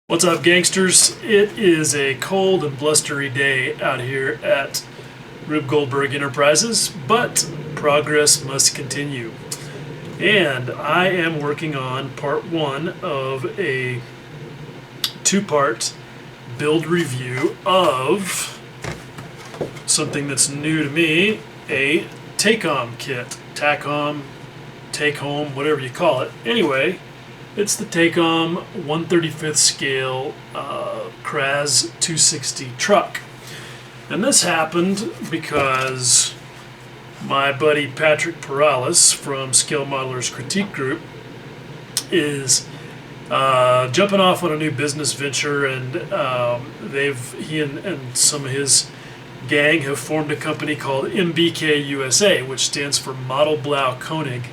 What's up, gangsters? It is a cold and blustery day out here at Rube Goldberg Enterprises, but progress must continue. And I am working on part one of a two-part build review of something that's new to me, a takom kit. Takom, take home, whatever you call it. Anyway, it's the takom 1/35th scale kraz 260 truck. And this happened because my buddy Patrick Perales from Scale Modelers Critique Group is jumping off on a new business venture, and he and some of his gang have formed a company called MBK USA, which stands for Model Blau Koenig,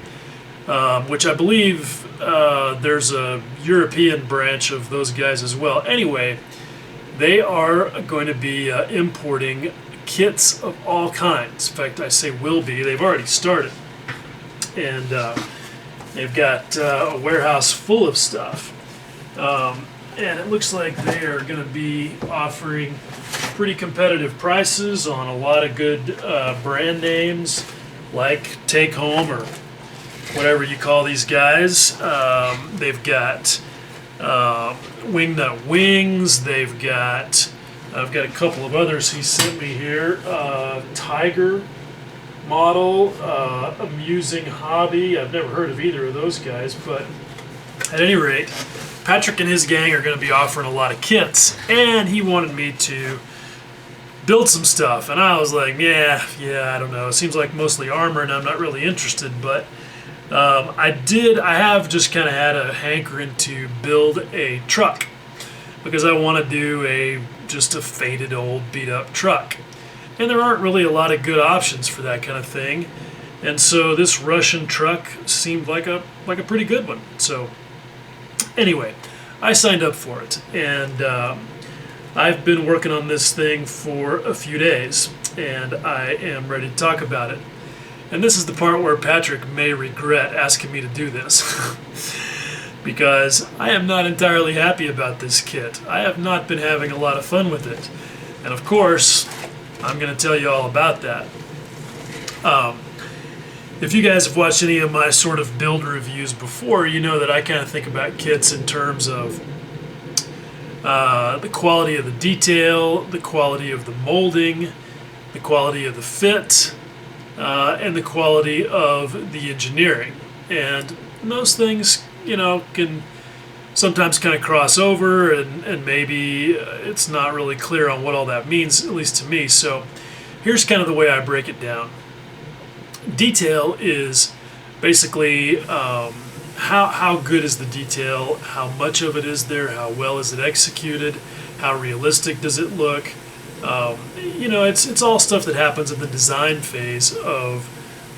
which I believe there's a European branch of those guys as well. Anyway, they are going to be importing kits of all kinds. In fact, I say will be. They've already started. And they've got a warehouse full of stuff. And it looks like they are going to be offering pretty competitive prices on a lot of good brand names like Take Home or whatever you call these guys. They've got Wingnut Wings. I've got a couple of others he sent me here. Tiger Model, Amusing Hobby. I've never heard of either of those guys, but at any rate, Patrick and his gang are going to be offering a lot of kits, and he wanted me to build some stuff. And I was like, yeah, I don't know. It seems like mostly armor, and I'm not really interested, but I have just kind of had a hankering to build a truck because I want to do just a faded old beat up truck. And there aren't really a lot of good options for that kind of thing. And so this Russian truck seemed like a pretty good one. So anyway, I signed up for it, and I've been working on this thing for a few days, and I am ready to talk about it. And this is the part where Patrick may regret asking me to do this because I am not entirely happy about this kit. I have not been having a lot of fun with it. And of course, I'm going to tell you all about that. If you guys have watched any of my sort of build reviews before, you know that I kind of think about kits in terms of the quality of the detail, the quality of the molding, the quality of the fit, and the quality of the engineering. And those things, can sometimes kind of cross over, and maybe it's not really clear on what all that means, at least to me. So here's kind of the way I break it down. Detail is basically how good is the detail, how much of it is there, how well is it executed, how realistic does it look. It's all stuff that happens in the design phase of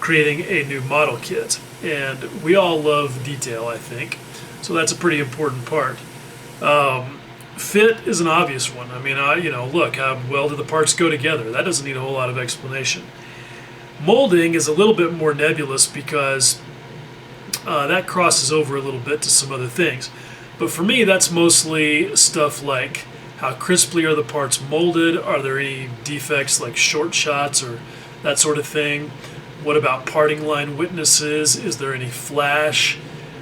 creating a new model kit. And we all love detail, I think. So that's a pretty important part. Fit is an obvious one. I mean, look, how well do the parts go together? That doesn't need a whole lot of explanation. Molding is a little bit more nebulous because that crosses over a little bit to some other things. But for me, that's mostly stuff like how crisply are the parts molded? Are there any defects like short shots or that sort of thing? What about parting line witnesses? Is there any flash?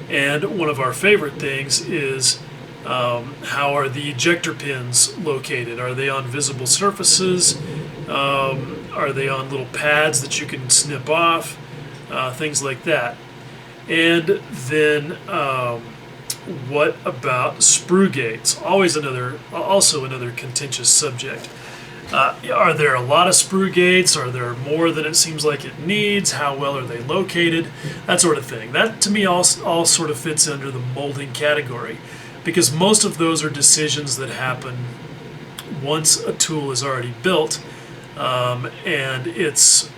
And one of our favorite things is how are the ejector pins located? Are they on visible surfaces? Are they on little pads that you can snip off? Things like that. And then what about Sprue Gates? Also another contentious subject. Are there a lot of Sprue Gates? Are there more than it seems like it needs? How well are they located? That sort of thing. That to me all sort of fits under the molding category, because most of those are decisions that happen once a tool is already built and it's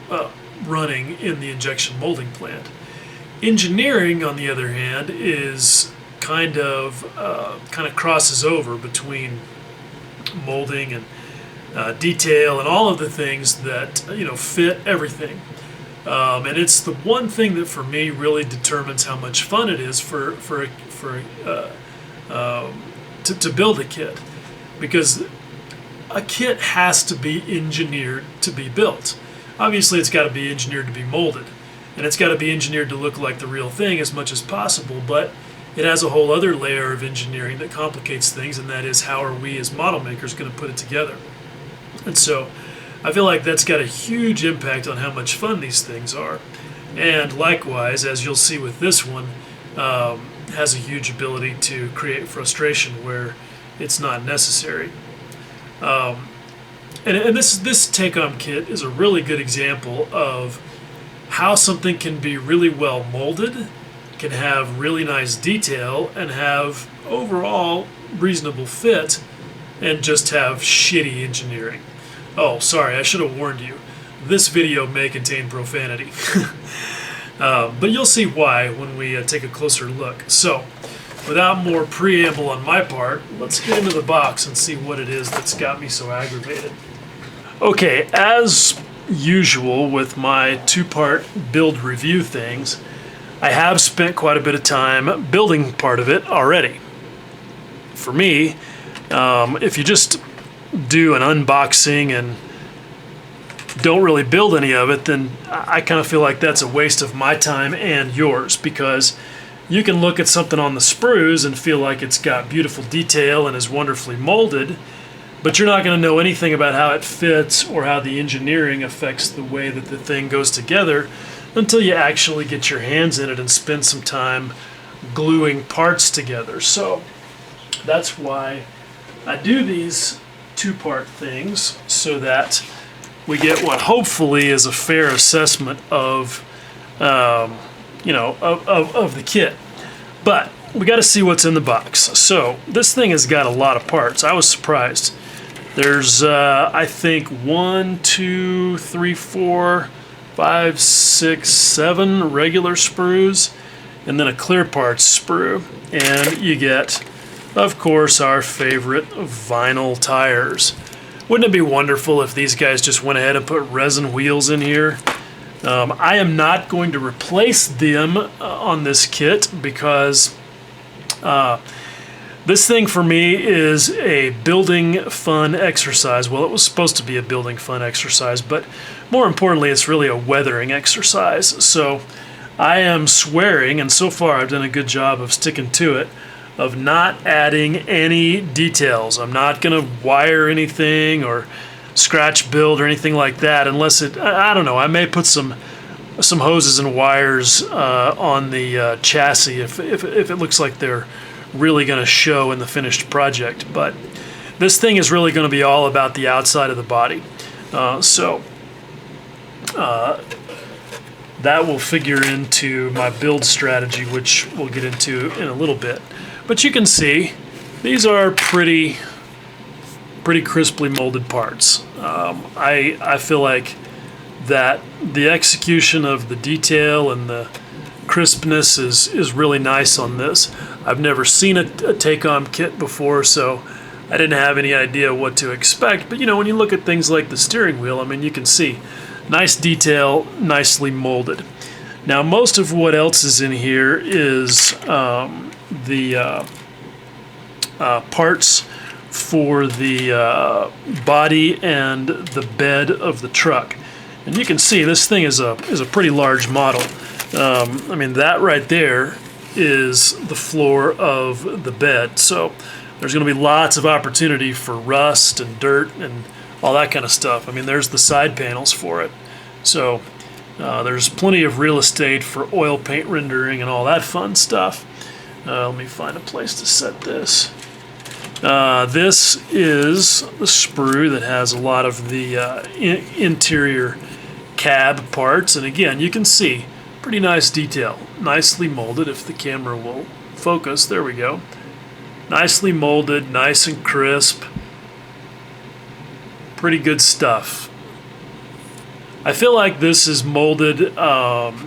running in the injection molding plant. Engineering, on the other hand, is kind of crosses over between molding and detail and all of the things that fit everything. And it's the one thing that for me really determines how much fun it is for to build a kit, because a kit has to be engineered to be built. Obviously, it's got to be engineered to be molded, and it's got to be engineered to look like the real thing as much as possible, but it has a whole other layer of engineering that complicates things, and that is, how are we as model makers going to put it together? And so I feel like that's got a huge impact on how much fun these things are. And likewise, as you'll see with this one, has a huge ability to create frustration where it's not necessary. And this takom kit is a really good example of how something can be really well molded, can have really nice detail, and have overall reasonable fit, and just have shitty engineering. Oh, sorry, I should have warned you. This video may contain profanity. But you'll see why when we take a closer look. So, without more preamble on my part, let's get into the box and see what it is that's got me so aggravated. Okay, as usual with my two-part build review things, I have spent quite a bit of time building part of it already. For me, if you just do an unboxing and don't really build any of it, then I kind of feel like that's a waste of my time and yours, because you can look at something on the sprues and feel like it's got beautiful detail and is wonderfully molded, but you're not going to know anything about how it fits or how the engineering affects the way that the thing goes together until you actually get your hands in it and spend some time gluing parts together. So that's why I do these two-part things, so that we get what hopefully is a fair assessment of, of the kit. But we got to see what's in the box. So this thing has got a lot of parts. I was surprised. There's, I think, 1, 2, 3, 4, 5, 6, 7 regular sprues, and then a clear parts sprue. And you get, of course, our favorite vinyl tires. Wouldn't it be wonderful if these guys just went ahead and put resin wheels in here? I am not going to replace them on this kit, because this thing for me is a building fun exercise. Well, it was supposed to be a building fun exercise, but more importantly, it's really a weathering exercise. So I am swearing, and so far I've done a good job of sticking to it, of not adding any details. I'm not going to wire anything or scratch build or anything like that, unless it, I don't know, I may put some hoses and wires on the chassis if it looks like they're really going to show in the finished project. But this thing is really going to be all about the outside of the body. That will figure into my build strategy, which we'll get into in a little bit. But you can see these are pretty crisply molded parts. I feel like that the execution of the detail and the crispness is really nice on this. I've never seen a takom kit before, so I didn't have any idea what to expect. But when you look at things like the steering wheel, I mean, you can see nice detail, nicely molded. Now, most of what else is in here is the parts for the body and the bed of the truck. And you can see this thing is a pretty large model. I mean, that right there is the floor of the bed. So there's going to be lots of opportunity for rust and dirt and all that kind of stuff. I mean, there's the side panels for it. So there's plenty of real estate for oil paint rendering and all that fun stuff. Let me find a place to set this. This is the sprue that has a lot of the interior cab parts, and again, you can see pretty nice detail, nicely molded. If the camera will focus, there we go. Nicely molded, nice and crisp. Pretty good stuff. I feel like this is molded about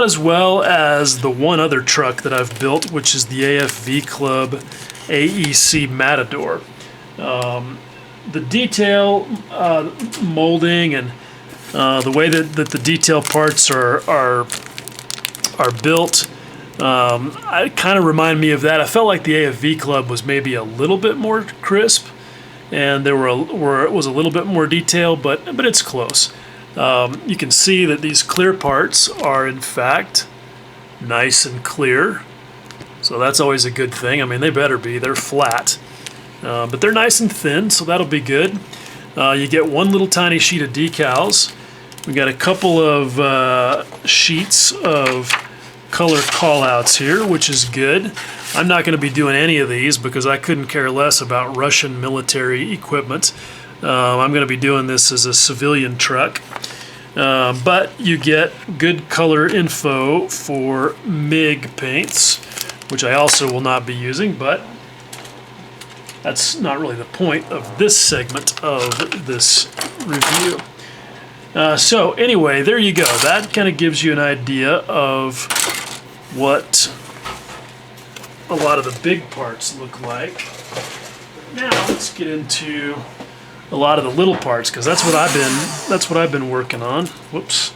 as well as the one other truck that I've built, which is the AFV Club AEC Matador. The detail molding and the way that the detail parts are built It kind of reminded me of that. I felt like the AFV Club was maybe a little bit more crisp, and it was a little bit more detail, but it's close. You can see that these clear parts are in fact nice and clear, so that's always a good thing. I mean, they better be. They're flat, but they're nice and thin, so that'll be good. You get one little tiny sheet of decals. We got a couple of sheets of color callouts here, which is good. I'm not going to be doing any of these because I couldn't care less about Russian military equipment. I'm going to be doing this as a civilian truck. But you get good color info for MIG paints, which I also will not be using, but that's not really the point of this segment of this review. So anyway, there you go. That kind of gives you an idea of what a lot of the big parts look like. Now let's get into a lot of the little parts, because that's what I've been working on. Whoops.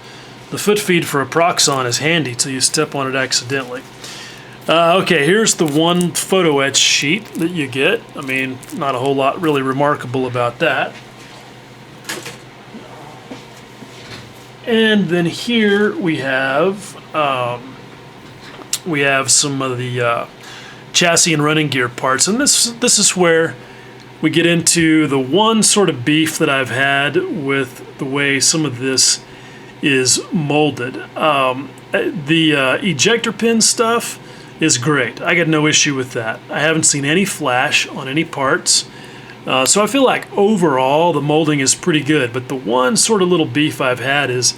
The foot feed for a Proxxon is handy till you step on it accidentally. Okay, here's the one photo etch sheet that you get. I mean, not a whole lot really remarkable about that. And then here we have some of the chassis and running gear parts, and this is where we get into the one sort of beef that I've had with the way some of this is molded. The ejector pin stuff is great. I got no issue with that. I haven't seen any flash on any parts. So I feel like overall the molding is pretty good, but the one sort of little beef I've had is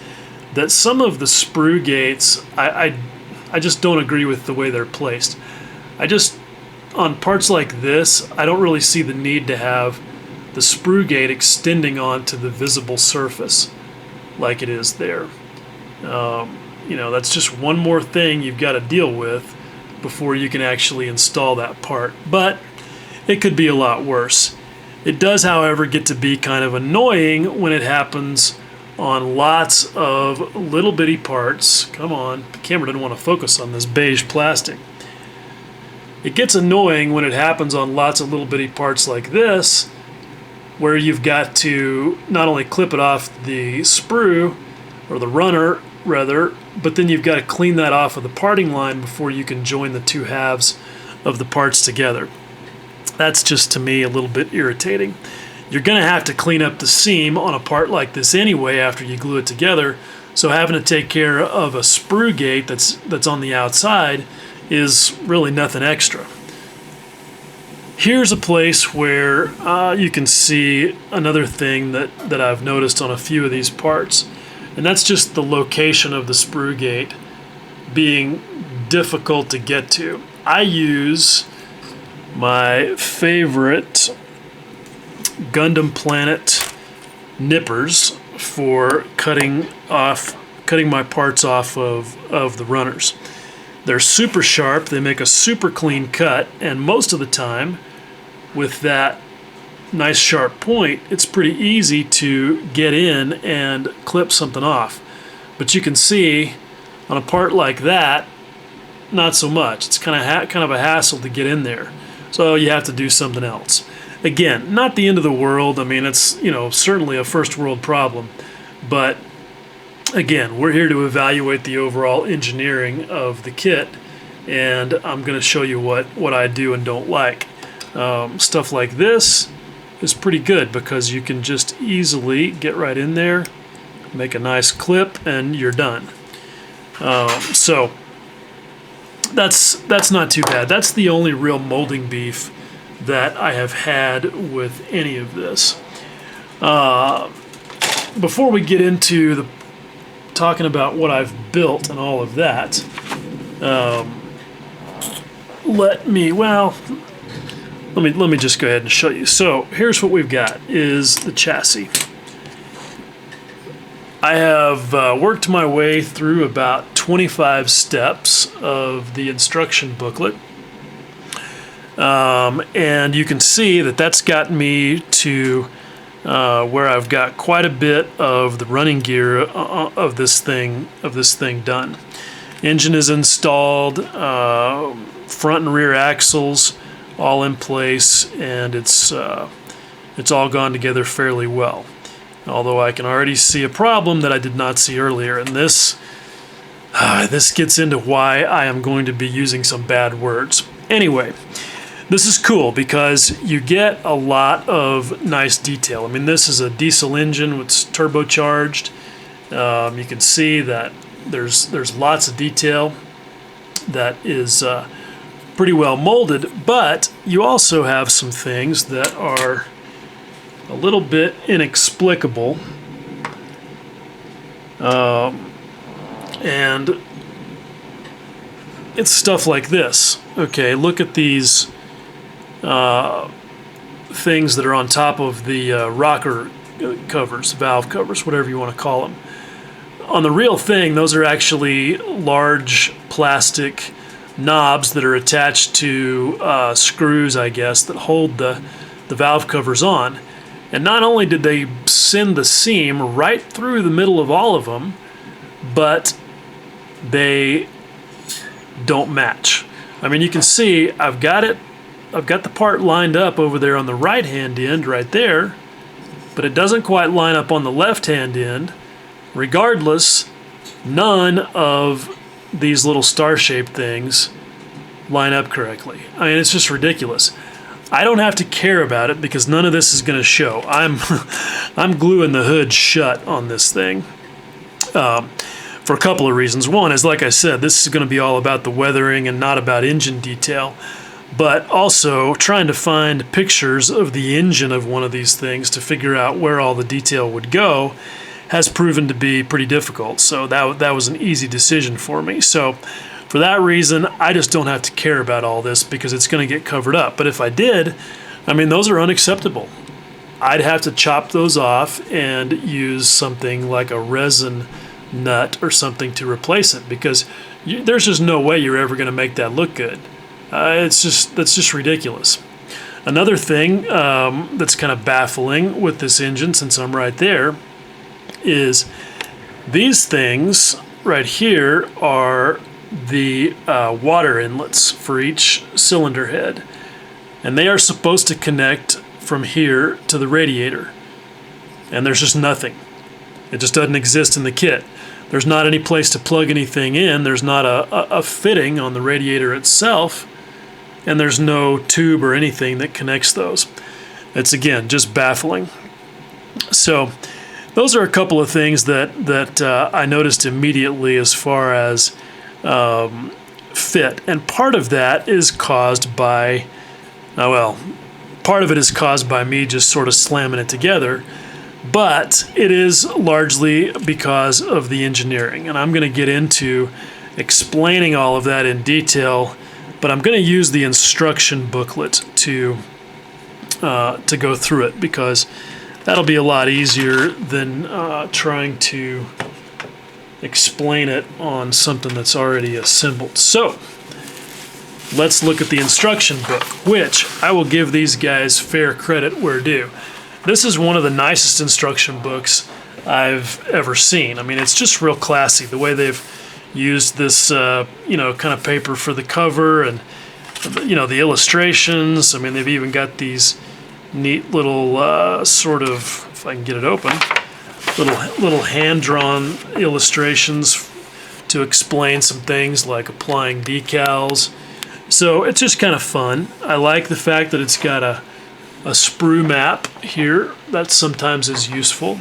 that some of the Sprue Gates, I just don't agree with the way they're placed. On parts like this, I don't really see the need to have the Sprue Gate extending onto the visible surface like it is there. That's just one more thing you've got to deal with before you can actually install that part. But it could be a lot worse. It does, however, get to be kind of annoying when it happens on lots of little bitty parts. Come on, the camera didn't want to focus on this beige plastic. It gets annoying when it happens on lots of little bitty parts like this, where you've got to not only clip it off the sprue, or the runner rather, but then you've got to clean that off of the parting line before you can join the two halves of the parts together. That's just, to me, a little bit irritating. You're going to have to clean up the seam on a part like this anyway after you glue it together, so having to take care of a Sprue Gate that's on the outside is really nothing extra. Here's a place where you can see another thing that I've noticed on a few of these parts, and that's just the location of the Sprue Gate being difficult to get to. I use my favorite Gundam Planet nippers for cutting my parts off of the runners. They're super sharp, they make a super clean cut, and most of the time, with that nice sharp point, it's pretty easy to get in and clip something off. But you can see, on a part like that, not so much. It's kind of a hassle to get in there. So you have to do something else. Again, not the end of the world. I mean, it's certainly a first world problem, but again, we're here to evaluate the overall engineering of the kit, and I'm going to show you what I do and don't like. Stuff like this is pretty good because you can just easily get right in there, make a nice clip, and you're done. So that's not too bad. That's the only real molding beef that I have had with any of this. Before we get into talking about what I've built and all of that, let me just go ahead and show you. So here's what we've got is the chassis. I have worked my way through about 25 steps of the instruction booklet, and you can see that that's got me to where I've got quite a bit of the running gear of this thing done. Engine is installed, front and rear axles all in place, and it's all gone together fairly well. Although I can already see a problem that I did not see earlier, and this gets into why I am going to be using some bad words. Anyway, this is cool because you get a lot of nice detail. I mean, this is a diesel engine with turbocharged. You can see that there's lots of detail that is pretty well molded, but you also have some things that are a little bit inexplicable. And it's stuff like this. Okay, look at these things that are on top of the rocker covers, valve covers, whatever you want to call them. On the real thing, those are actually large plastic knobs that are attached to screws, I guess, that hold the valve covers on. And not only did they send the seam right through the middle of all of them, but they don't match. I mean, you can see I've got the part lined up over there on the right hand end right there, but it doesn't quite line up on the left hand end. Regardless, none of these little star-shaped things line up correctly. I mean, it's just ridiculous. I don't have to care about it because none of this is going to show. I'm gluing the hood shut on this thing for a couple of reasons. One is, like I said, this is going to be all about the weathering and not about engine detail. But also trying to find pictures of the engine of one of these things to figure out where all the detail would go has proven to be pretty difficult. So that was an easy decision for me. So for that reason, I just don't have to care about all this because it's going to get covered up. But if I did, I mean, those are unacceptable. I'd have to chop those off and use something like a resin nut or something to replace it, because there's just no way you're ever going to make that look good. That's just ridiculous. Another thing that's kind of baffling with this engine, since I'm right there, is these things right here are the water inlets for each cylinder head, and they are supposed to connect from here to the radiator, and there's just nothing. It just doesn't exist in the kit. There's not any place to plug anything in. There's not a fitting on the radiator itself, and there's no tube or anything that connects those. It's, again, just baffling. So those are a couple of things that I noticed immediately as far as fit. And part of that is caused by, part of it is caused by me just sort of slamming it together, but it is largely because of the engineering. And I'm going to get into explaining all of that in detail, but I'm going to use the instruction booklet to go through it, because that'll be a lot easier than trying to explain it on something that's already assembled. So let's look at the instruction book, which I will give these guys fair credit where due. This is one of the nicest instruction books I've ever seen. I mean, it's just real classy, the way they've used this, kind of paper for the cover, and, the illustrations. I mean, they've even got these neat little sort of, if I can get it open, little hand-drawn illustrations to explain some things like applying decals. So it's just kind of fun. I like the fact that it's got a sprue map here. That sometimes is useful.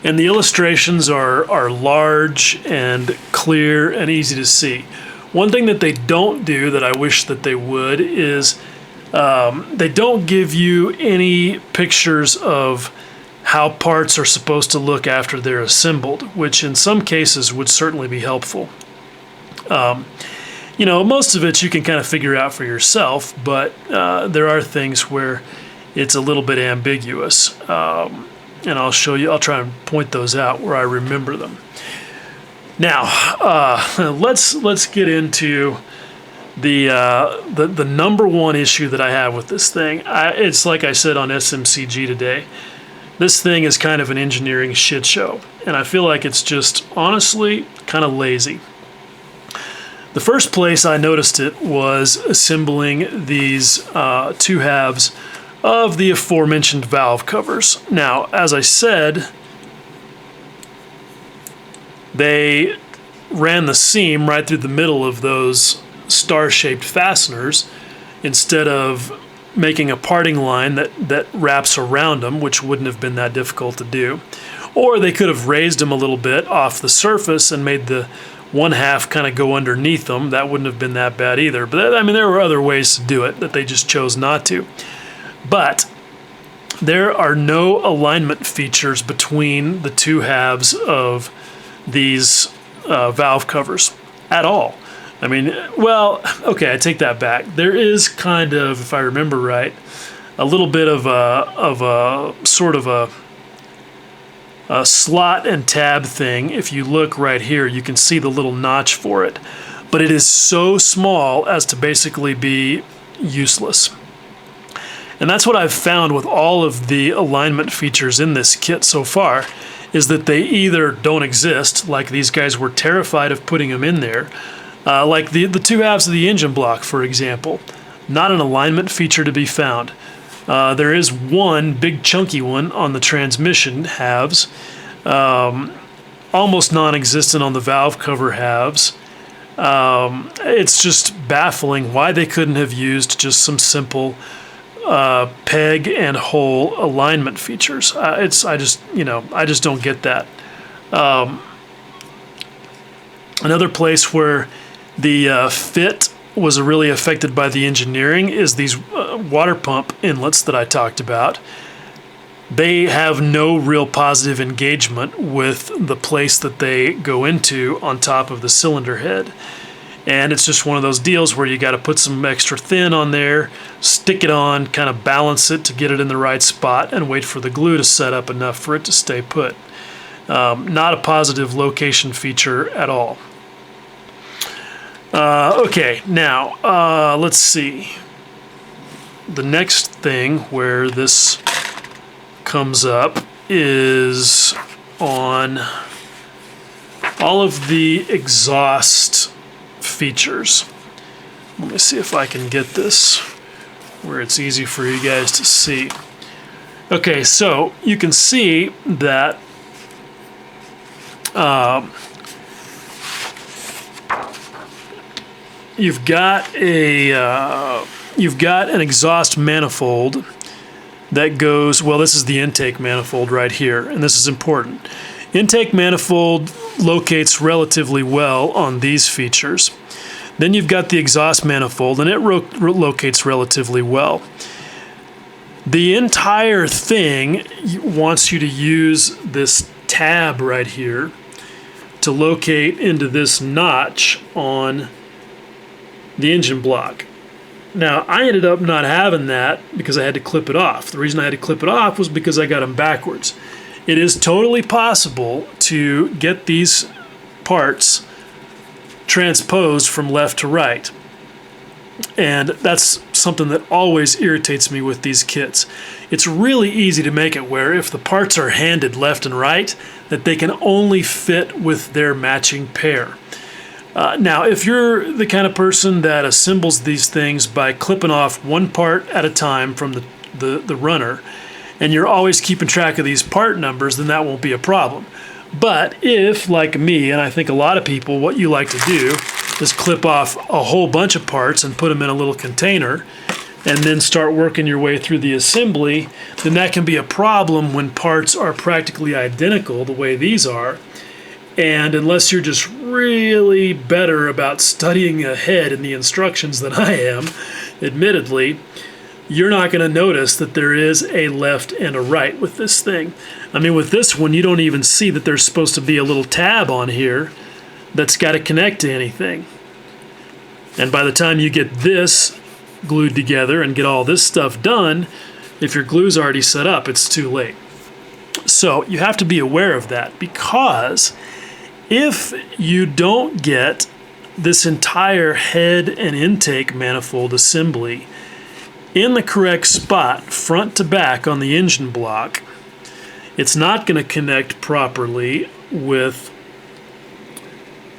And the illustrations are large and clear and easy to see. One thing that they don't do that I wish that they would is they don't give you any pictures of how parts are supposed to look after they're assembled, which in some cases would certainly be helpful. Most of it you can kind of figure out for yourself, but there are things where it's a little bit ambiguous. And I'll try and point those out where I remember them. Now, let's get into the number one issue that I have with this thing. It's like I said on SMCG today. This thing is kind of an engineering shit show, and I feel like it's just honestly kind of lazy. The first place I noticed it was assembling these two halves of the aforementioned valve covers. Now, as I said, they ran the seam right through the middle of those star-shaped fasteners instead of making a parting line that wraps around them, which wouldn't have been that difficult to do. Or they could have raised them a little bit off the surface and made the one half kind of go underneath them. That wouldn't have been that bad either. But I mean, there were other ways to do it that they just chose not to. But there are no alignment features between the two halves of these valve covers at all. I mean, well, okay, I take that back. There is kind of, if I remember right, a little bit of a sort of a slot and tab thing. If you look right here, you can see the little notch for it. But it is so small as to basically be useless. And that's what I've found with all of the alignment features in this kit so far, is that they either don't exist, like these guys were terrified of putting them in there, like the two halves of the engine block, for example. Not an alignment feature to be found. There is one big chunky one on the transmission halves, almost non-existent on the valve cover halves. It's just baffling why they couldn't have used just some simple peg and hole alignment features. I just don't get that. Another place where the fit was really affected by the engineering is these water pump inlets that I talked about. They have no real positive engagement with the place that they go into on top of the cylinder head. And it's just one of those deals where you got to put some extra thin on there, stick it on, kind of balance it to get it in the right spot, and wait for the glue to set up enough for it to stay put. Not a positive location feature at all. Okay, now let's see. The next thing where this comes up is on all of the exhaust features. Let me see if I can get this where it's easy for you guys to see. Okay, so you can see that you've got an exhaust manifold that goes, well, this is the intake manifold right here, and this is important. Intake manifold locates relatively well on these features. Then you've got the exhaust manifold, and it locates relatively well. The entire thing wants you to use this tab right here to locate into this notch on the engine block. Now, I ended up not having that because I had to clip it off. The reason I had to clip it off was because I got them backwards. It is totally possible to get these parts transposed from left to right. And that's something that always irritates me with these kits. It's really easy to make it where if the parts are handed left and right, that they can only fit with their matching pair. Now, if you're the kind of person that assembles these things by clipping off one part at a time from the runner, and you're always keeping track of these part numbers, then that won't be a problem. But if, like me, and I think a lot of people, what you like to do is clip off a whole bunch of parts and put them in a little container, and then start working your way through the assembly, then that can be a problem when parts are practically identical the way these are. And unless you're just really better about studying ahead in the instructions than I am, admittedly, you're not going to notice that there is a left and a right with this thing. I mean, with this one, you don't even see that there's supposed to be a little tab on here that's got to connect to anything. And by the time you get this glued together and get all this stuff done, if your glue's already set up, it's too late. So you have to be aware of that, because if you don't get this entire head and intake manifold assembly in the correct spot, front to back on the engine block, it's not going to connect properly with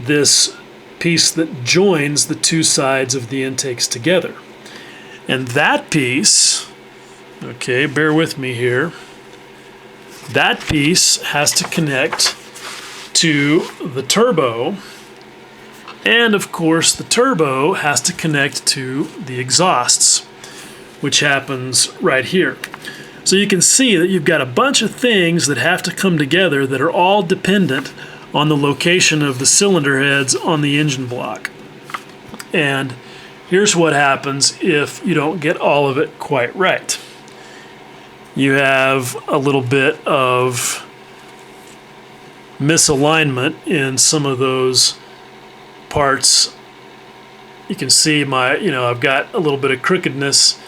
this piece that joins the two sides of the intakes together. And that piece, okay, bear with me here, that piece has to connect to the turbo, and of course the turbo has to connect to the exhausts, which happens right here. So you can see that you've got a bunch of things that have to come together that are all dependent on the location of the cylinder heads on the engine block. And here's what happens if you don't get all of it quite right. You have a little bit of misalignment in some of those parts. You can see I've got a little bit of crookedness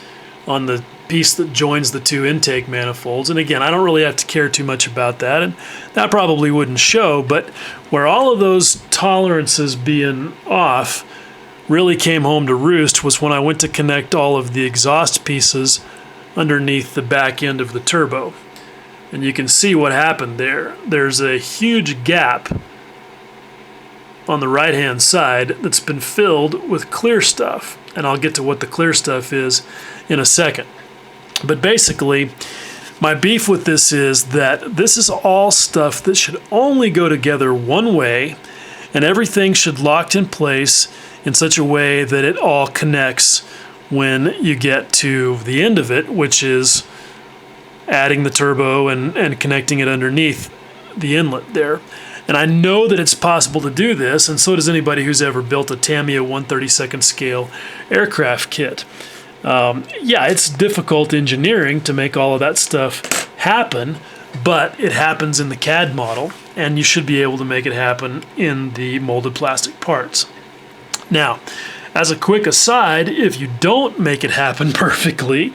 on the piece that joins the two intake manifolds. And again, I don't really have to care too much about that, and that probably wouldn't show, but where all of those tolerances being off really came home to roost was when I went to connect all of the exhaust pieces underneath the back end of the turbo. And you can see what happened there. There's a huge gap on the right-hand side that's been filled with clear stuff, and I'll get to what the clear stuff is in a second. But basically, my beef with this is that this is all stuff that should only go together one way, and everything should lock in place in such a way that it all connects when you get to the end of it, which is adding the turbo and connecting it underneath the inlet there. And I know that it's possible to do this, and so does anybody who's ever built a Tamiya 1/32nd scale aircraft kit. Yeah, it's difficult engineering to make all of that stuff happen, but it happens in the CAD model, and you should be able to make it happen in the molded plastic parts. Now, as a quick aside, if you don't make it happen perfectly,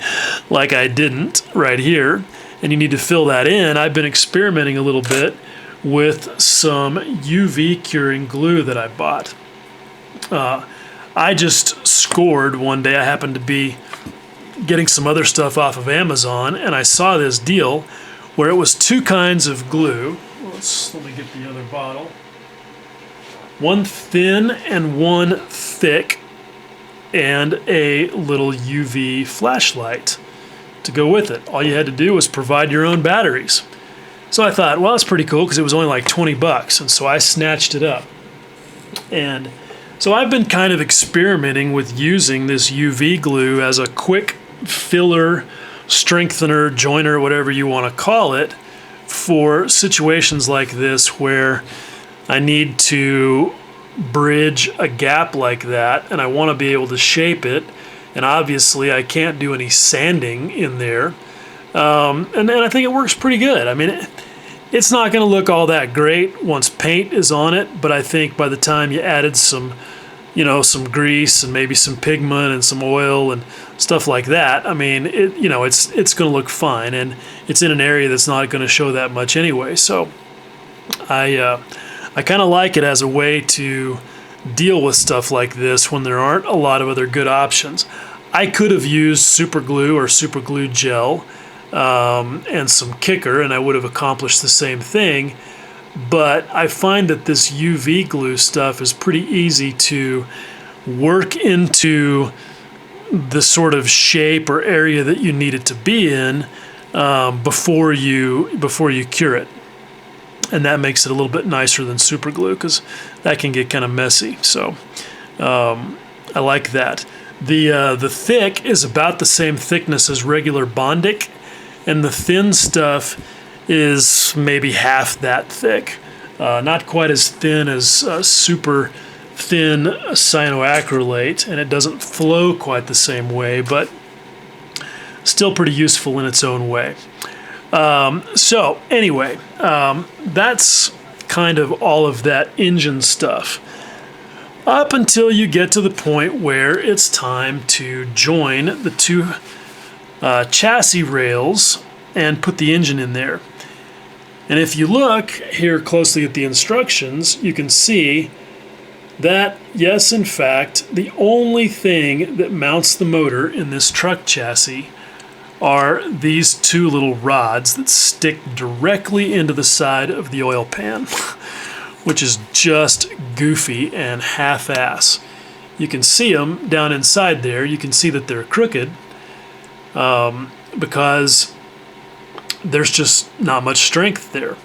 like I didn't right here, and you need to fill that in, I've been experimenting a little bit with some UV curing glue that I bought. I just scored one day. I happened to be getting some other stuff off of Amazon, and I saw this deal where it was two kinds of glue. Let me get the other bottle. One thin and one thick, and a little UV flashlight to go with it. All you had to do was provide your own batteries. So I thought, well, that's pretty cool because it was only like 20 bucks, and so I snatched it up. And so I've been kind of experimenting with using this UV glue as a quick filler, strengthener, joiner, whatever you want to call it, for situations like this where I need to bridge a gap like that and I want to be able to shape it, and obviously I can't do any sanding in there. And I think it works pretty good. I mean, it's not going to look all that great once paint is on it, but I think by the time you added some grease and maybe some pigment and some oil and stuff like that, I mean, it's going to look fine, and it's in an area that's not going to show that much anyway. So I kind of like it as a way to deal with stuff like this when there aren't a lot of other good options. I could have used super glue or super glue gel and some kicker, and I would have accomplished the same thing. But I find that this UV glue stuff is pretty easy to work into the sort of shape or area that you need it to be in before you cure it. And that makes it a little bit nicer than super glue because that can get kind of messy. So I like that. The thick is about the same thickness as regular Bondic, and the thin stuff is maybe half that thick. Not quite as thin as super thin cyanoacrylate, and it doesn't flow quite the same way, but still pretty useful in its own way. So anyway, that's kind of all of that engine stuff up until you get to the point where it's time to join the two chassis rails and put the engine in there. And if you look here closely at the instructions, you can see that, yes, in fact, the only thing that mounts the motor in this truck chassis are these two little rods that stick directly into the side of the oil pan, which is just goofy and half-ass. You can see them down inside there. You can see that they're crooked because there's just not much strength there.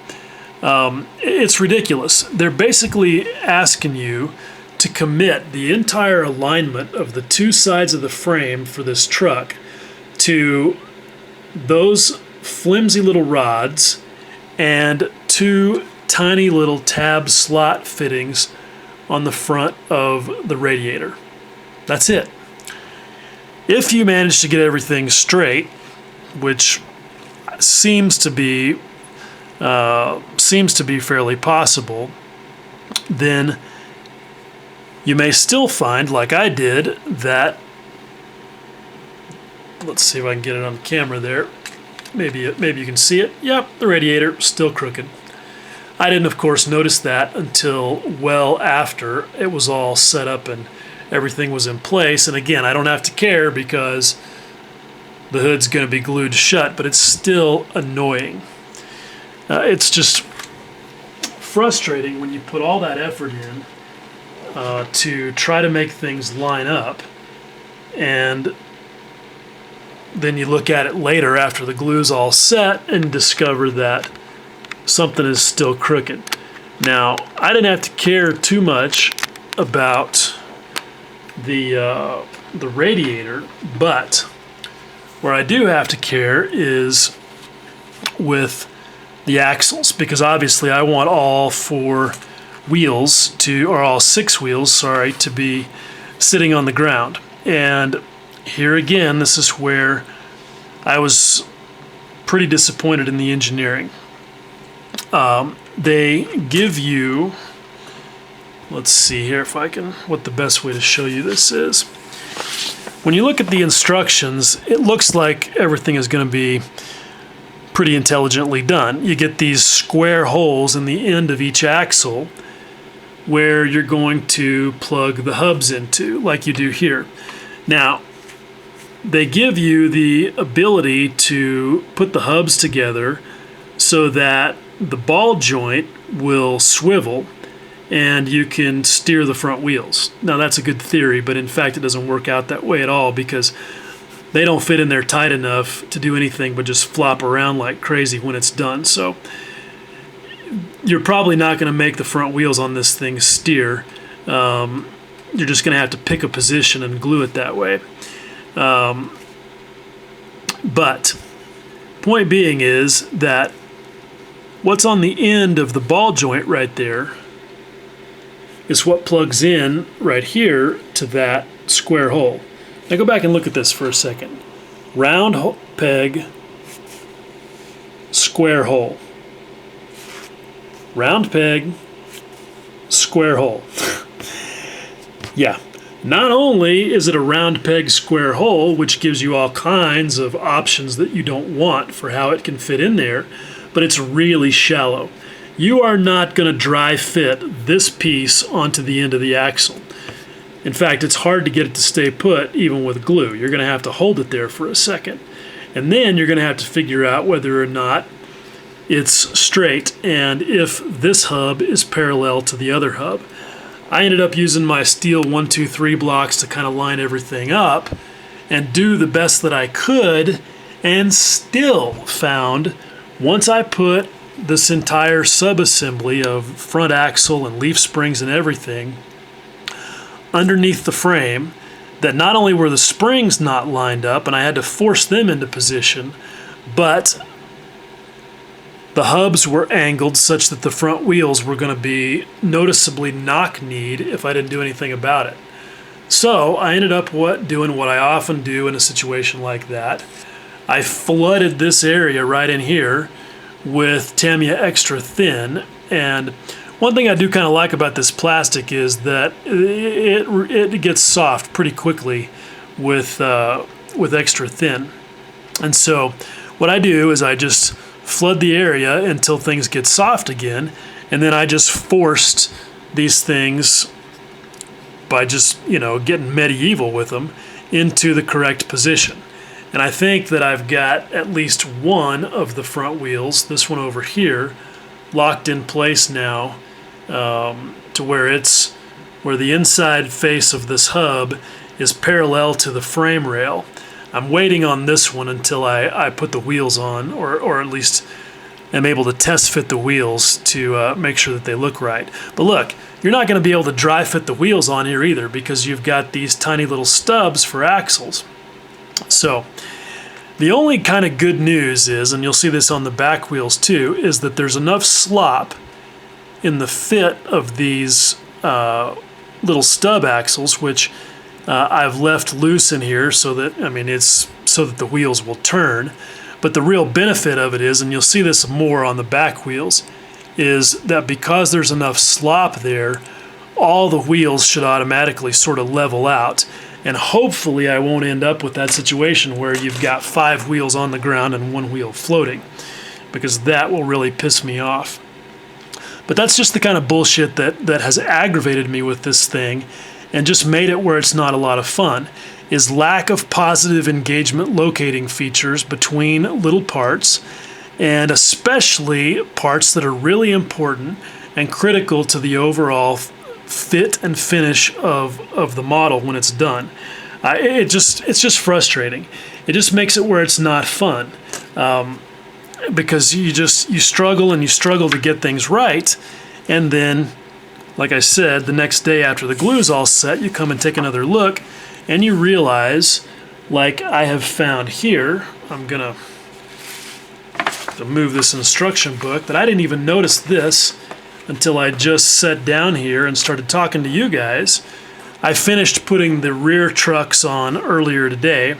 It's ridiculous. They're basically asking you to commit the entire alignment of the two sides of the frame for this truck to those flimsy little rods and two tiny little tab slot fittings on the front of the radiator. That's it. If you manage to get everything straight, which seems to be fairly possible, then you may still find, like I did, that, let's see if I can get it on camera there. Maybe you can see it. Yep, the radiator still crooked. I didn't, of course, notice that until well after it was all set up and everything was in place. And again, I don't have to care because the hood's going to be glued shut, but it's still annoying. It's just frustrating when you put all that effort in to try to make things line up, and then you look at it later after the glue's all set and discover that something is still crooked. Now, I didn't have to care too much about the radiator, but where I do have to care is with the axles, because obviously I want all six wheels, to be sitting on the ground. And here again, this is where I was pretty disappointed in the engineering. They give you, let's see here what the best way to show you this is. When you look at the instructions, it looks like everything is going to be pretty intelligently done. You get these square holes in the end of each axle where you're going to plug the hubs into, like you do here. Now, they give you the ability to put the hubs together so that the ball joint will swivel and you can steer the front wheels. Now, that's a good theory, but in fact it doesn't work out that way at all because they don't fit in there tight enough to do anything but just flop around like crazy when it's done. So you're probably not going to make the front wheels on this thing steer. You're just going to have to pick a position and glue it that way. But point being is that what's on the end of the ball joint right there is what plugs in right here to that square hole. Now go back and look at this for a second. Round peg, square hole. Round peg, square hole. Yeah. Not only is it a round peg, square hole, which gives you all kinds of options that you don't want for how it can fit in there, but it's really shallow. You are not going to dry fit this piece onto the end of the axle. In fact, it's hard to get it to stay put even with glue. You're going to have to hold it there for a second. And then you're going to have to figure out whether or not it's straight and if this hub is parallel to the other hub. I ended up using my steel 1-2-3 blocks to kind of line everything up and do the best that I could, and still found once I put this entire subassembly of front axle and leaf springs and everything underneath the frame, that not only were the springs not lined up and I had to force them into position, but the hubs were angled such that the front wheels were going to be noticeably knock-kneed if I didn't do anything about it. So I ended up doing what I often do in a situation like that. I flooded this area right in here with Tamiya Extra Thin, and one thing I do kind of like about this plastic is that it gets soft pretty quickly with Extra Thin. And so what I do is I just flood the area until things get soft again, and then I just forced these things by just, getting medieval with them into the correct position. And I think that I've got at least one of the front wheels, this one over here, locked in place now to where the inside face of this hub is parallel to the frame rail. I'm waiting on this one until I put the wheels on, or at least am able to test fit the wheels to make sure that they look right. But look, you're not going to be able to dry fit the wheels on here either, because you've got these tiny little stubs for axles. So the only kind of good news is, and you'll see this on the back wheels too, is that there's enough slop in the fit of these little stub axles, which I've left loose in here so that, it's so that the wheels will turn. But the real benefit of it is, and you'll see this more on the back wheels, is that because there's enough slop there, all the wheels should automatically sort of level out. And hopefully I won't end up with that situation where you've got 5 wheels on the ground and 1 wheel floating, because that will really piss me off. But that's just the kind of bullshit that has aggravated me with this thing and just made it where it's not a lot of fun, is lack of positive engagement locating features between little parts, and especially parts that are really important and critical to the overall fit and finish of the model when it's done. It's just frustrating. It just makes it where it's not fun, because you struggle and you struggle to get things right, and then, like I said, the next day after the glue's all set, you come and take another look, and you realize, like I have found here, I'm gonna move this instruction book, that I didn't even notice this until I just sat down here and started talking to you guys. I finished putting the rear trucks on earlier today,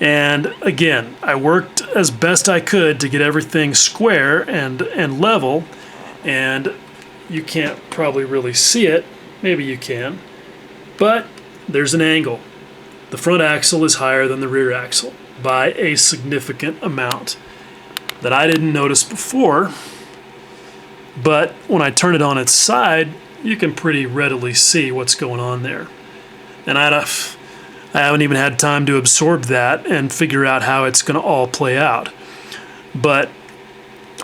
and again, I worked as best I could to get everything square and level, and you can't probably really see it, maybe you can, but there's an angle. The front axle is higher than the rear axle by a significant amount that I didn't notice before, but when I turn it on its side, you can pretty readily see what's going on there. And I haven't even had time to absorb that and figure out how it's going to all play out. But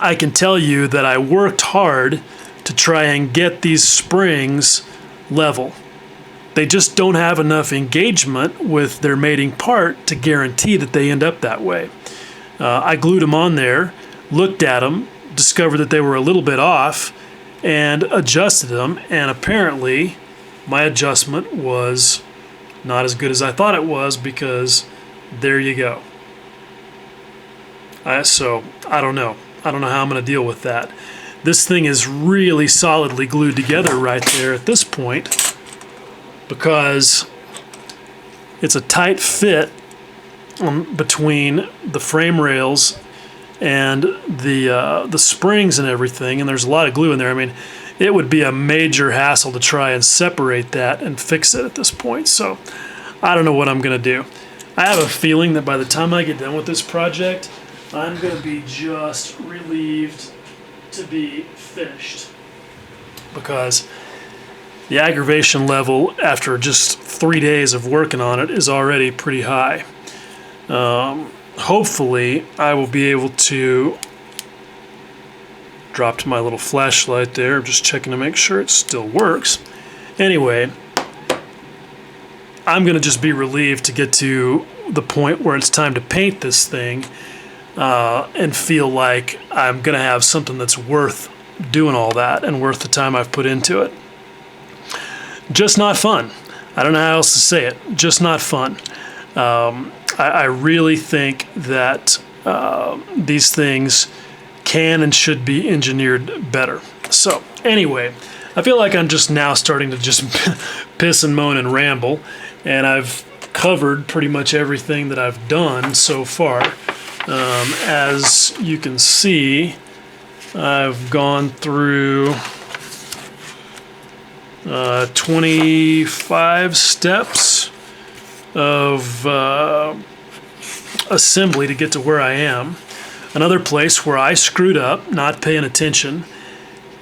I can tell you that I worked hard to try and get these springs level. They just don't have enough engagement with their mating part to guarantee that they end up that way. I glued them on there, looked at them, discovered that they were a little bit off, and adjusted them, and apparently my adjustment was not as good as I thought it was, because there you go. So I don't know how I'm going to deal with that. This thing is really solidly glued together right there at this point, because it's a tight fit between the frame rails and the springs and everything, and there's a lot of glue in there. It would be a major hassle to try and separate that and fix it at this point, so I don't know what I'm going to do. I have a feeling that by the time I get done with this project, I'm going to be just relieved to be finished, because the aggravation level after just 3 days of working on it is already pretty high. Hopefully I will be able to, dropped my little flashlight there, I'm just checking to make sure it still works. Anyway, I'm going to just be relieved to get to the point where it's time to paint this thing, and feel like I'm going to have something that's worth doing all that and worth the time I've put into it. Just not fun. I don't know how else to say it. Just not fun. I really think that these things can and should be engineered better. So anyway, I feel like I'm just now starting to just piss and moan and ramble, and I've covered pretty much everything that I've done so far. As you can see, I've gone through 25 steps of assembly to get to where I am. Another place where I screwed up, not paying attention,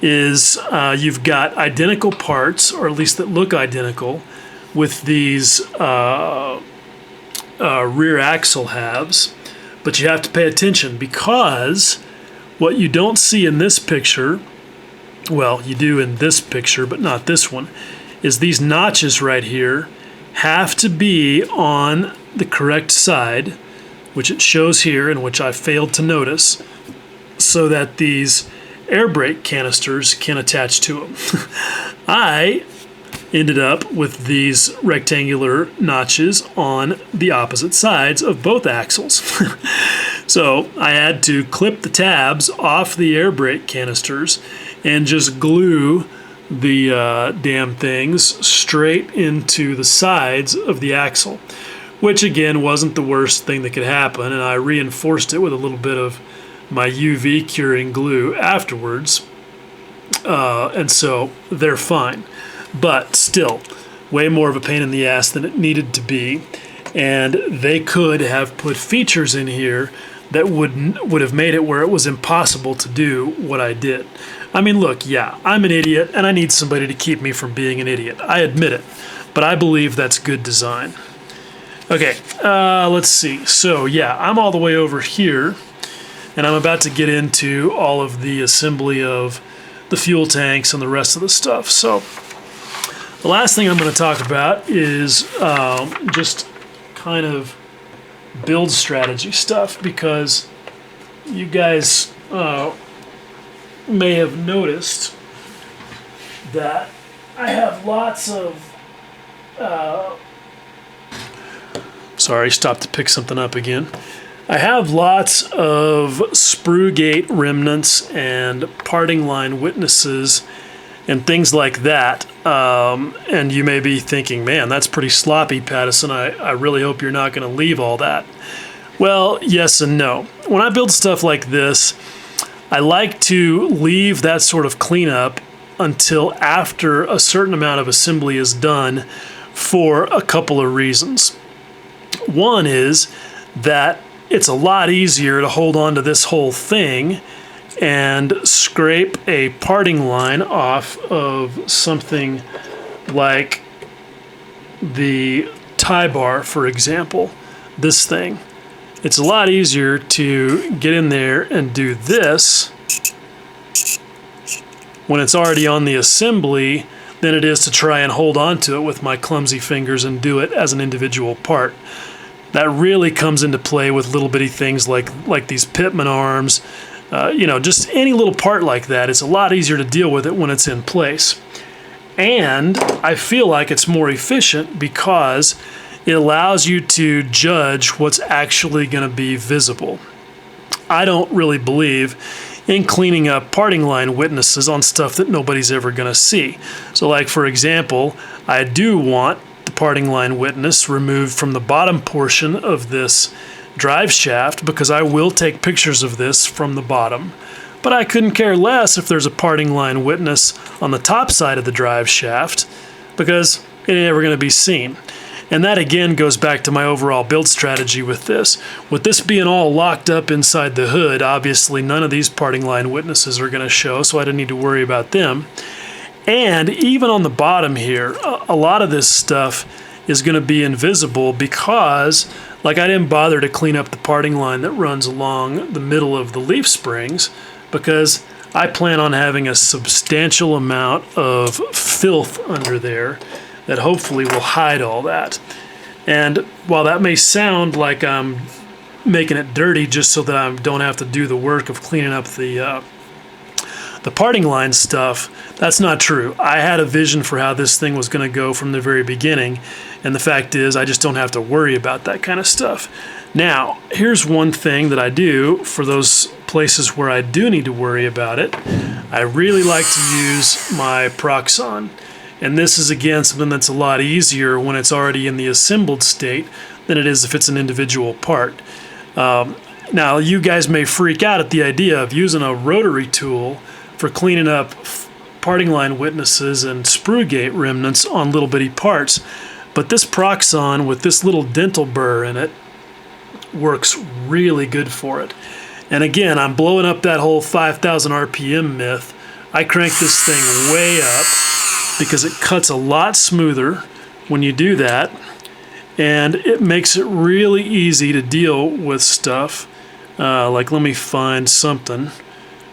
is you've got identical parts, or at least that look identical, with these rear axle halves, but you have to pay attention, because what you don't see in this picture well, you do in this picture, but not this one, is these notches right here have to be on the correct side, which it shows here and which I failed to notice, so that these air brake canisters can attach to them. I ended up with these rectangular notches on the opposite sides of both axles. So I had to clip the tabs off the air brake canisters and just glue the damn things straight into the sides of the axle, which again wasn't the worst thing that could happen, and I reinforced it with a little bit of my UV curing glue afterwards, and so they're fine. But still, way more of a pain in the ass than it needed to be, and they could have put features in here that would have made it where it was impossible to do what I did. I mean, look, yeah, I'm an idiot, and I need somebody to keep me from being an idiot. I admit it, but I believe that's good design. Okay, let's see. So yeah, I'm all the way over here, and I'm about to get into all of the assembly of the fuel tanks and the rest of the stuff. So the last thing I'm going to talk about is just kind of build strategy stuff, because you guys may have noticed that I have lots of sorry, stopped to pick something up again. I have lots of Sprue Gate remnants and parting line witnesses and things like that. And you may be thinking, man, that's pretty sloppy, Pattison. I really hope you're not going to leave all that. Well, yes and no. When I build stuff like this, I like to leave that sort of cleanup until after a certain amount of assembly is done for a couple of reasons. One is that it's a lot easier to hold on to this whole thing and scrape a parting line off of something like the tie bar, for example, this thing. It's a lot easier to get in there and do this when it's already on the assembly than it is to try and hold on to it with my clumsy fingers and do it as an individual part. That really comes into play with little bitty things like these pitman arms, just any little part like that. It's a lot easier to deal with it when it's in place. And I feel like it's more efficient because it allows you to judge what's actually going to be visible. I don't really believe in cleaning up parting line witnesses on stuff that nobody's ever going to see. So like, for example, I do want the parting line witness removed from the bottom portion of this drive shaft because I will take pictures of this from the bottom. But I couldn't care less if there's a parting line witness on the top side of the drive shaft because it ain't ever going to be seen. And that again goes back to my overall build strategy with this. With this being all locked up inside the hood, obviously none of these parting line witnesses are going to show, so I didn't need to worry about them. And even on the bottom here, a lot of this stuff is going to be invisible because, like, I didn't bother to clean up the parting line that runs along the middle of the leaf springs because I plan on having a substantial amount of filth under there that hopefully will hide all that. And while that may sound like I'm making it dirty just so that I don't have to do the work of cleaning up the parting line stuff, that's not true. I had a vision for how this thing was going to go from the very beginning, and the fact is I just don't have to worry about that kind of stuff. Now, here's one thing that I do for those places where I do need to worry about it. I really like to use my Proxon. And this is, again, something that's a lot easier when it's already in the assembled state than it is if it's an individual part. Now, you guys may freak out at the idea of using a rotary tool for cleaning up parting line witnesses and Sprue Gate remnants on little bitty parts. But this Proxon with this little dental burr in it works really good for it. And again, I'm blowing up that whole 5,000 RPM myth. I crank this thing way up because it cuts a lot smoother when you do that, and it makes it really easy to deal with stuff. Like, let me find something.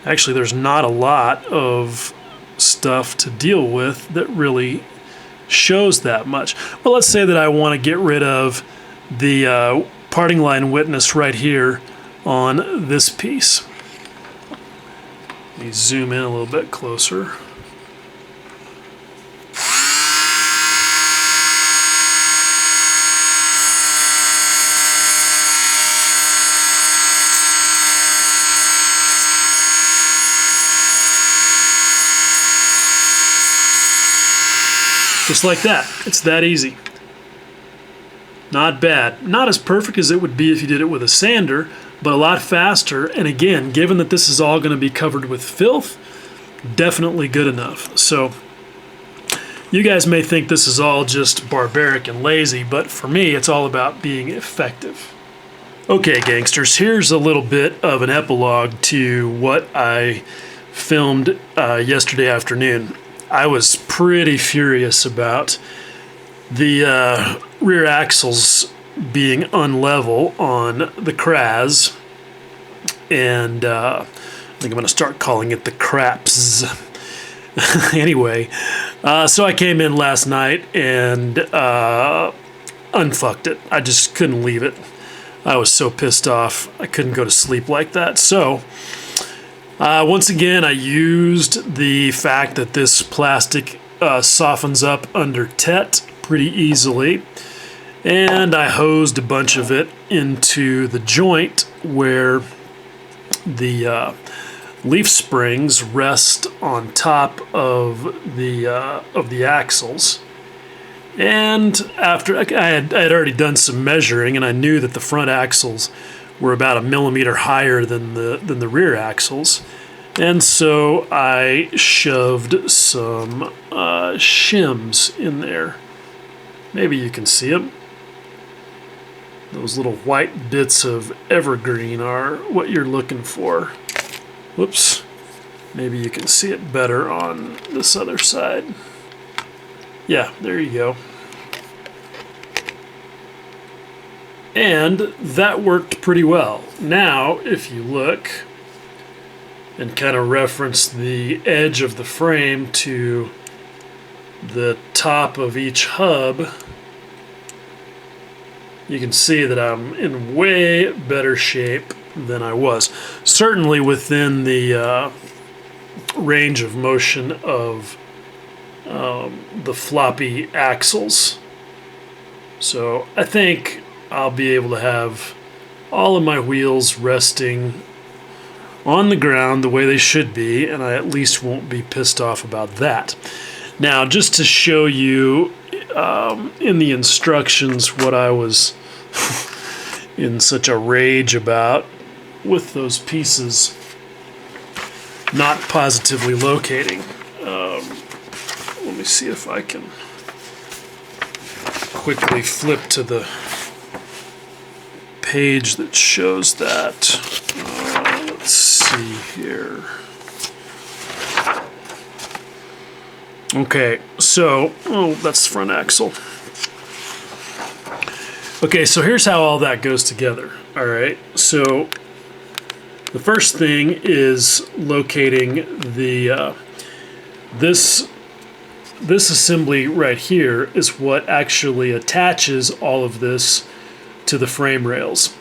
Actually, there's not a lot of stuff to deal with that really shows that much. Well, let's say that I want to get rid of the parting line witness right here on this piece. Let me zoom in a little bit closer. Just like that. It's that easy. Not bad. Not as perfect as it would be if you did it with a sander, but a lot faster. And again, given that this is all going to be covered with filth, definitely good enough. So you guys may think this is all just barbaric and lazy, but for me, it's all about being effective. Okay, gangsters, here's a little bit of an epilogue to what I filmed yesterday afternoon. I was pretty furious about the rear axles being unlevel on the kraz, and I think I'm going to start calling it the craps. Anyway, so I came in last night and unfucked it. I just couldn't leave it. I was so pissed off. I couldn't go to sleep like that. So once again, I used the fact that this plastic softens up under TET pretty easily, and I hosed a bunch of it into the joint where the leaf springs rest on top of the axles. And after I had already done some measuring, and I knew that the front axles were about 1 millimeter higher than the rear axles, and so I shoved some shims in there. Maybe you can see them. Those little white bits of evergreen are what you're looking for. Whoops. Maybe you can see it better on this other side. Yeah, there you go. And that worked pretty well. Now, if you look and kind of reference the edge of the frame to the top of each hub, you can see that I'm in way better shape than I was. Certainly within the range of motion of the floppy axles. So I think I'll be able to have all of my wheels resting on the ground the way they should be, and I at least won't be pissed off about that. Now, just to show you in the instructions what I was in such a rage about with those pieces not positively locating. Let me see if I can quickly flip to the page that shows that. Let's see here. Okay, so, that's the front axle. Okay, so here's how all that goes together. All right, so the first thing is locating the this assembly right here is what actually attaches all of this to the frame rails,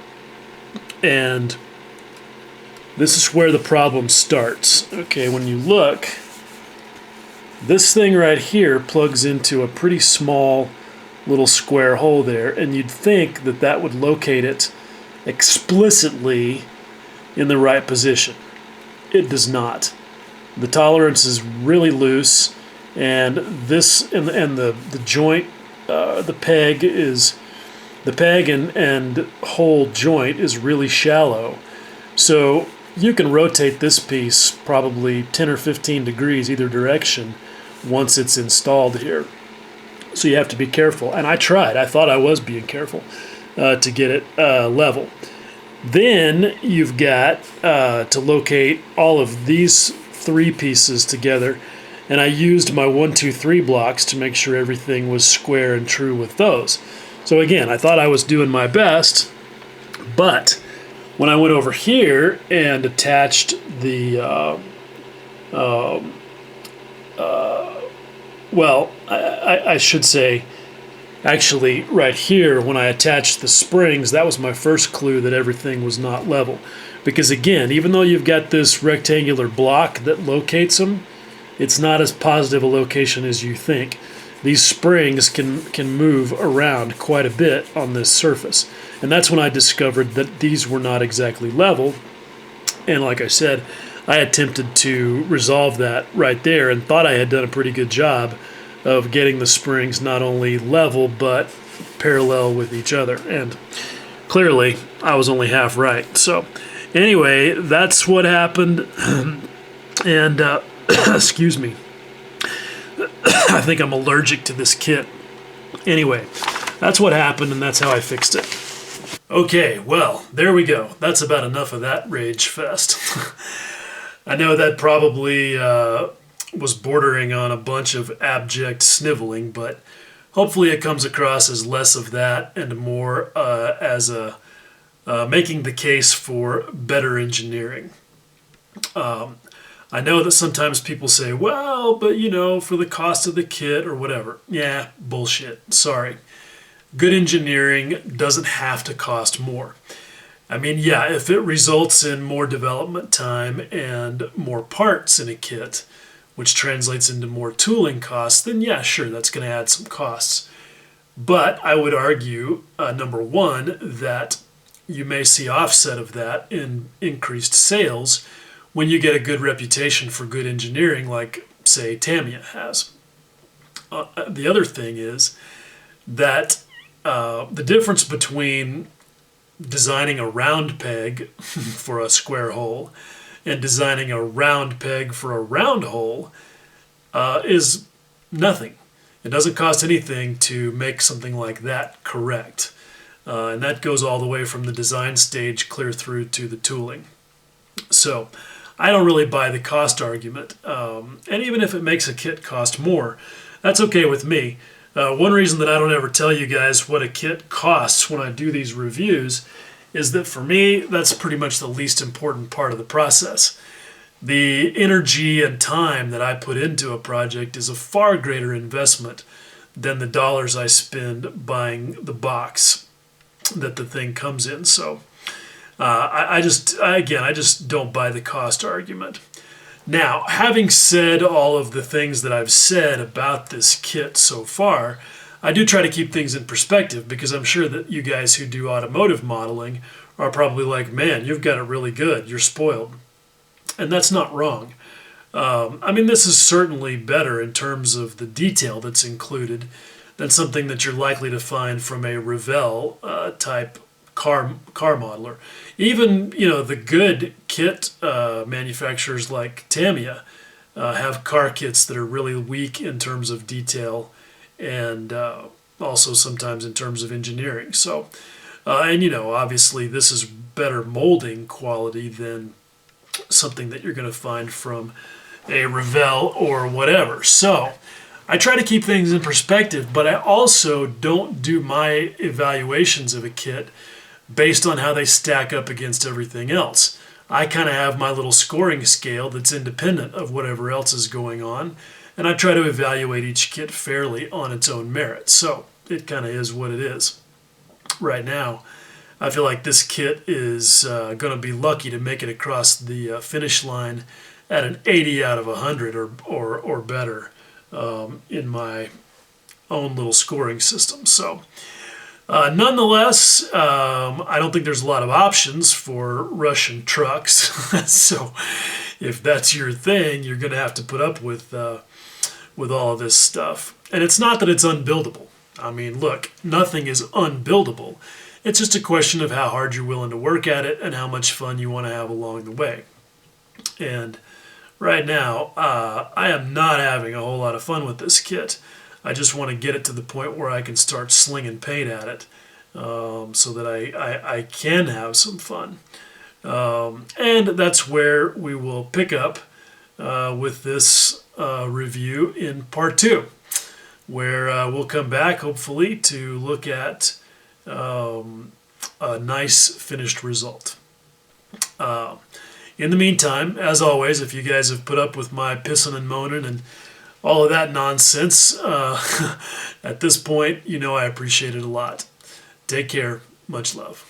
and this is where the problem starts. Okay, when you look, this thing right here plugs into a pretty small little square hole there, and you'd think that that would locate it explicitly in the right position. It does not. The tolerance is really loose, and this and the joint, the peg and hole joint is really shallow. So you can rotate this piece probably 10 or 15 degrees either direction once it's installed here. So you have to be careful. And I tried. I thought I was being careful to get it level. Then you've got to locate all of these three pieces together. And I used my 1, 2, 3 blocks to make sure everything was square and true with those. So again, I thought I was doing my best, but when I went over here and attached the well, I should say, actually, right here, when I attached the springs, that was my first clue that everything was not level. Because again, even though you've got this rectangular block that locates them, it's not as positive a location as you think. These springs can move around quite a bit on this surface. And that's when I discovered that these were not exactly level. And like I said, I attempted to resolve that right there and thought I had done a pretty good job of getting the springs not only level but parallel with each other. And clearly, I was only half right. So anyway, that's what happened. And excuse me. I think I'm allergic to this kit. Anyway, that's what happened, and that's how I fixed it. Okay, well, there we go. That's about enough of that rage fest. I know that probably was bordering on a bunch of abject sniveling, but hopefully it comes across as less of that and more as a making the case for better engineering. I know that sometimes people say, well, but you know, for the cost of the kit or whatever. Yeah, bullshit. Sorry. Good engineering doesn't have to cost more. I mean, yeah, if it results in more development time and more parts in a kit, which translates into more tooling costs, then yeah, sure, that's going to add some costs. But I would argue, number one, that you may see offset of that in increased sales when you get a good reputation for good engineering, like, say, Tamiya has. The other thing is that the difference between designing a round peg for a square hole and designing a round peg for a round hole is nothing. It doesn't cost anything to make something like that correct. And that goes all the way from the design stage clear through to the tooling. So I don't really buy the cost argument. And even if it makes a kit cost more, that's okay with me. One reason that I don't ever tell you guys what a kit costs when I do these reviews is that for me, that's pretty much the least important part of the process. The energy and time that I put into a project is a far greater investment than the dollars I spend buying the box that the thing comes in. So I just don't buy the cost argument. Now, having said all of the things that I've said about this kit so far, I do try to keep things in perspective because I'm sure that you guys who do automotive modeling are probably like, man, you've got it really good. You're spoiled. And that's not wrong. I mean, this is certainly better in terms of the detail that's included than something that you're likely to find from a Revell type car modeler. Even, you know, the good kit manufacturers like Tamiya have car kits that are really weak in terms of detail and also sometimes in terms of engineering. So, and you know, obviously this is better molding quality than something that you're going to find from a Revell or whatever. So I try to keep things in perspective, but I also don't do my evaluations of a kit based on how they stack up against everything else. I kind of have my little scoring scale that's independent of whatever else is going on, and I try to evaluate each kit fairly on its own merit. So it kind of is what it is. Right now, I feel like this kit is going to be lucky to make it across the finish line at an 80 out of 100 or better in my own little scoring system. So nonetheless, I don't think there's a lot of options for Russian trucks. So if that's your thing, you're going to have to put up with all of this stuff. And it's not that it's unbuildable. I mean, look, nothing is unbuildable. It's just a question of how hard you're willing to work at it and how much fun you want to have along the way. And right now, I am not having a whole lot of fun with this kit. I just want to get it to the point where I can start slinging paint at it so that I can have some fun. And that's where we will pick up with this review in part 2, where we'll come back, hopefully, to look at a nice finished result. In the meantime, as always, if you guys have put up with my pissing and moaning and all of that nonsense. At this point, I appreciate it a lot. Take care. Much love.